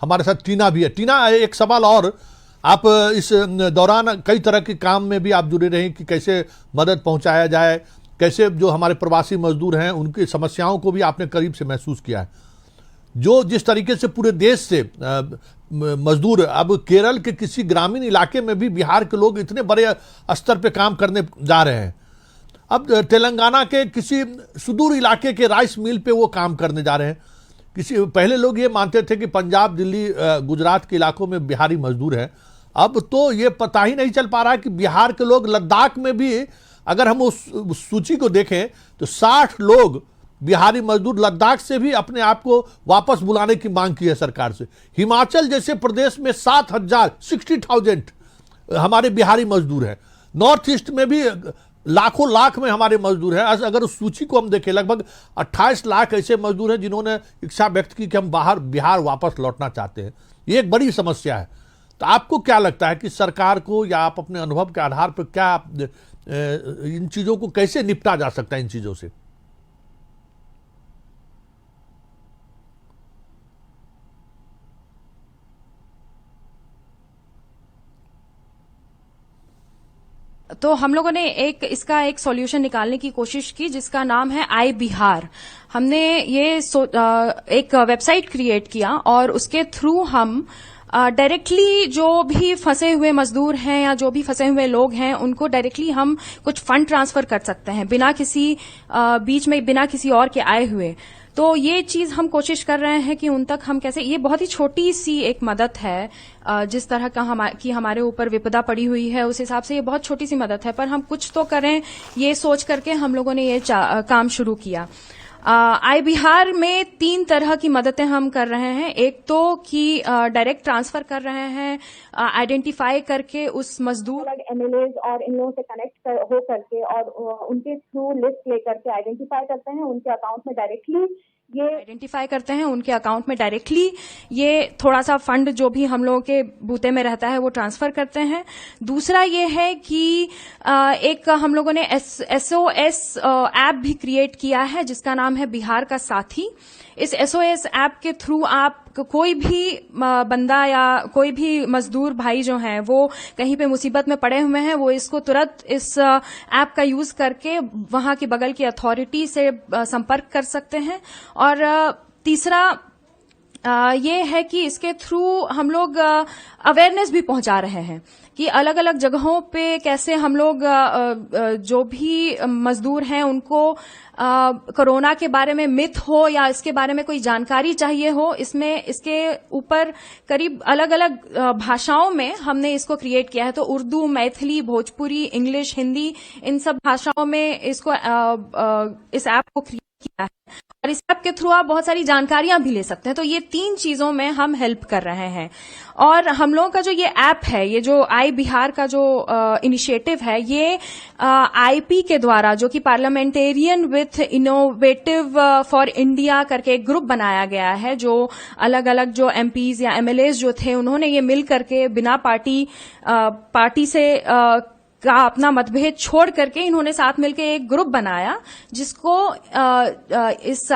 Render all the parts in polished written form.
हमारे साथ टीना भी है। टीना, एक सवाल और, आप इस दौरान कई तरह के काम में भी आप जुड़े रहे कि कैसे मदद पहुंचाया जाए, कैसे जो हमारे प्रवासी मजदूर हैं उनकी समस्याओं को भी आपने करीब से महसूस किया है। जो जिस तरीके से पूरे देश से मजदूर, अब केरल के किसी ग्रामीण इलाके में भी बिहार के लोग इतने बड़े स्तर पे काम करने जा रहे हैं। अब तेलंगाना के किसी सुदूर इलाके के राइस मिल पे वो काम करने जा रहे हैं। पहले लोग ये मानते थे कि पंजाब, दिल्ली, गुजरात के इलाकों में बिहारी मजदूर हैं। अब तो ये पता ही नहीं चल पा रहा है कि बिहार के लोग लद्दाख में भी, अगर हम उस सूची को देखें तो 60 लोग बिहारी मजदूर लद्दाख से भी अपने आप को वापस बुलाने की मांग की है सरकार से। हिमाचल जैसे प्रदेश में 60,000 हमारे बिहारी मजदूर हैं। नॉर्थ ईस्ट में भी लाखों लाख में हमारे मजदूर हैं। अगर उस सूची को हम देखें, लगभग 28 लाख ऐसे मजदूर हैं जिन्होंने इच्छा व्यक्त की कि हम बिहार वापस लौटना चाहते हैं। ये एक बड़ी समस्या है। तो आपको क्या लगता है कि सरकार को, या आप अपने अनुभव के आधार पर क्या इन चीजों को कैसे निपटा जा सकता है, इन चीजों से? तो हम लोगों ने इसका एक सॉल्यूशन निकालने की कोशिश की जिसका नाम है आई बिहार। हमने ये एक वेबसाइट क्रिएट किया और उसके थ्रू हम डायरेक्टली जो भी फंसे हुए मजदूर हैं या जो भी फंसे हुए लोग हैं उनको डायरेक्टली हम कुछ फंड ट्रांसफर कर सकते हैं बिना किसी बीच में, बिना किसी और के आए हुए। तो ये चीज हम कोशिश कर रहे हैं कि उन तक हम कैसे, ये बहुत ही छोटी सी एक मदद है, जिस तरह का हमारे ऊपर विपदा पड़ी हुई है उस हिसाब से ये बहुत छोटी सी मदद है, पर हम कुछ तो करें ये सोच करके हम लोगों ने ये काम शुरू किया। आई बिहार में 3 तरह की मददें हम कर रहे हैं। एक तो कि डायरेक्ट ट्रांसफर कर रहे हैं, आइडेंटिफाई करके उस मजदूर एमएलएज और इन लोगों से कनेक्ट हो करके और उनके थ्रू लिस्ट लेकर के आइडेंटिफाई करते हैं, उनके अकाउंट में डायरेक्टली ये थोड़ा सा फंड जो भी हम लोगों के बूते में रहता है वो ट्रांसफर करते हैं। दूसरा ये है कि एक हम लोगों ने SOS ऐप भी क्रिएट किया है जिसका नाम है बिहार का साथी। इस SOS ऐप के थ्रू आप कोई भी बंदा या कोई भी मजदूर भाई जो हैं वो कहीं पे मुसीबत में पड़े हुए हैं, वो इसको तुरंत इस ऐप का यूज करके वहां की बगल की अथॉरिटी से संपर्क कर सकते हैं। और तीसरा ये है कि इसके थ्रू हम लोग अवेयरनेस भी पहुंचा रहे हैं कि अलग अलग जगहों पे कैसे हम लोग जो भी मजदूर हैं उनको कोरोना के बारे में मिथ हो या इसके बारे में कोई जानकारी चाहिए हो, इसके ऊपर करीब अलग अलग भाषाओं में हमने इसको क्रिएट किया है। तो उर्दू, मैथिली, भोजपुरी, इंग्लिश, हिंदी, इन सब भाषाओं में इसको इस ऐप को क्रिएट किया है और इस ऐप के थ्रू आप बहुत सारी जानकारियां भी ले सकते हैं। तो ये 3 चीजों में हम हेल्प कर रहे हैं। और हम लोगों का जो ये ऐप है, ये जो आई बिहार का जो इनिशिएटिव है, ये आईपी के द्वारा, जो कि parliamentarian with innovative for India करके एक ग्रुप बनाया गया है, जो अलग अलग जो एमपीज या एमएलएज जो थे उन्होंने ये मिल करके बिना पार्टी से का अपना मतभेद छोड़ करके इन्होंने साथ मिलकर एक ग्रुप बनाया जिसको इस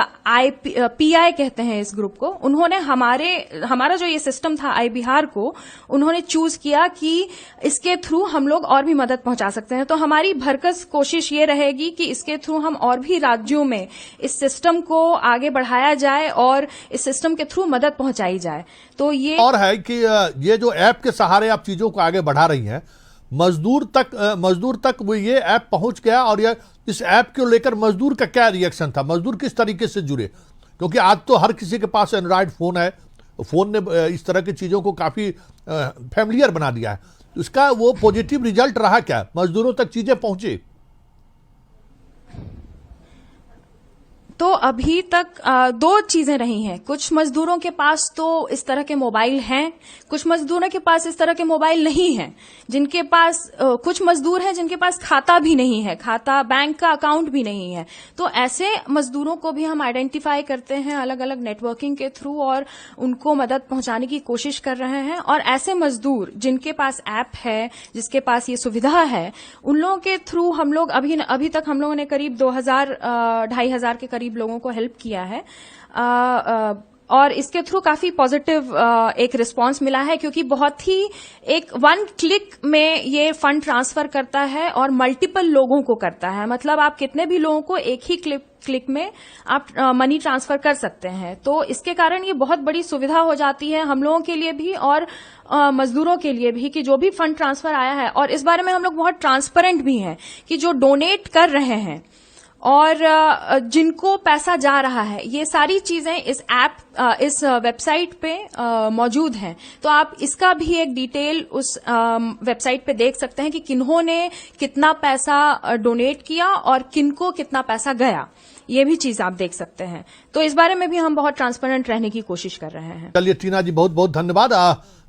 पीआई कहते हैं। इस ग्रुप को उन्होंने हमारा जो ये सिस्टम था आई बिहार को उन्होंने चूज किया कि इसके थ्रू हम लोग और भी मदद पहुंचा सकते हैं। तो हमारी भरकस कोशिश ये रहेगी कि इसके थ्रू हम और भी राज्यों में इस सिस्टम को आगे बढ़ाया जाए और इस सिस्टम के थ्रू मदद पहुंचाई जाए। तो ये और है कि ये जो ऐप के सहारे आप चीजों को आगे बढ़ा रही हैं, मजदूर तक वो ये ऐप पहुंच गया, और ये इस ऐप को लेकर मजदूर का क्या रिएक्शन था? मजदूर किस तरीके से जुड़े? क्योंकि आज तो हर किसी के पास एंड्रॉयड फोन है, फोन ने इस तरह की चीजों को काफी फैमिलियर बना दिया है। तो इसका वो पॉजिटिव रिजल्ट रहा क्या? मजदूरों तक चीजें पहुंची? तो अभी तक 2 चीजें रही हैं। कुछ मजदूरों के पास तो इस तरह के मोबाइल हैं, कुछ मजदूरों के पास इस तरह के मोबाइल नहीं हैं। जिनके पास कुछ मजदूर हैं जिनके पास खाता भी नहीं है, खाता, बैंक का अकाउंट भी नहीं है। तो ऐसे मजदूरों को भी हम आइडेंटिफाई करते हैं अलग अलग नेटवर्किंग के थ्रू और उनको मदद पहुंचाने की कोशिश कर रहे हैं। और ऐसे मजदूर जिनके पास ऐप है, जिसके पास ये सुविधा है, उन लोगों के थ्रू हम लोग अभी तक हम लोगों ने करीब 2,000 2,500 के करीब लोगों को हेल्प किया है। और इसके थ्रू काफी पॉजिटिव एक रिस्पांस मिला है, क्योंकि बहुत ही एक 1 क्लिक में ये फंड ट्रांसफर करता है और मल्टीपल लोगों को करता है। मतलब आप कितने भी लोगों को एक ही क्लिक में आप मनी ट्रांसफर कर सकते हैं। तो इसके कारण ये बहुत बड़ी सुविधा हो जाती है हम लोगों के लिए भी और मजदूरों के लिए भी, कि जो भी फंड ट्रांसफर आया है, और इस बारे में हम लोग बहुत ट्रांसपेरेंट भी हैं कि जो डोनेट कर रहे हैं और जिनको पैसा जा रहा है, ये सारी चीजें इस इस वेबसाइट पे मौजूद हैं। तो आप इसका भी एक डिटेल उस वेबसाइट पे देख सकते हैं कि किन्होंने कितना पैसा डोनेट किया और किनको कितना पैसा गया, ये भी चीज आप देख सकते हैं। तो इस बारे में भी हम बहुत ट्रांसपेरेंट रहने की कोशिश कर रहे हैं। चलिए टीना जी, बहुत बहुत धन्यवाद।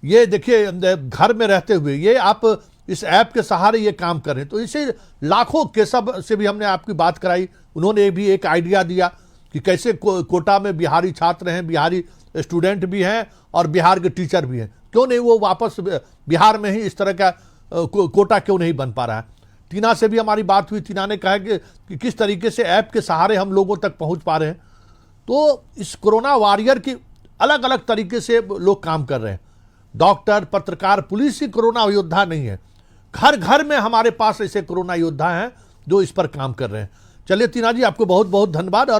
ये देखिए, घर में रहते हुए ये आप इस ऐप के सहारे ये काम कर रहे हैं, तो इसे लाखों केशव से भी हमने आपकी बात कराई, उन्होंने भी एक आइडिया दिया कि कैसे कोटा में बिहारी छात्र हैं, बिहारी स्टूडेंट भी हैं और बिहार के टीचर भी हैं, क्यों नहीं वो वापस बिहार में ही इस तरह का कोटा क्यों नहीं बन पा रहा है। टीना से भी हमारी बात हुई, टीना ने कहा कि किस तरीके से ऐप के सहारे हम लोगों तक पहुंच पा रहे हैं। तो इस कोरोना वॉरियर की अलग अलग तरीके से लोग काम कर रहे हैं। डॉक्टर, पत्रकार, पुलिस ही कोरोना योद्धा नहीं है, घर घर में हमारे पास ऐसे कोरोना योद्धा हैं जो इस पर काम कर रहे हैं। चलिए टीना जी, आपको बहुत बहुत धन्यवाद। और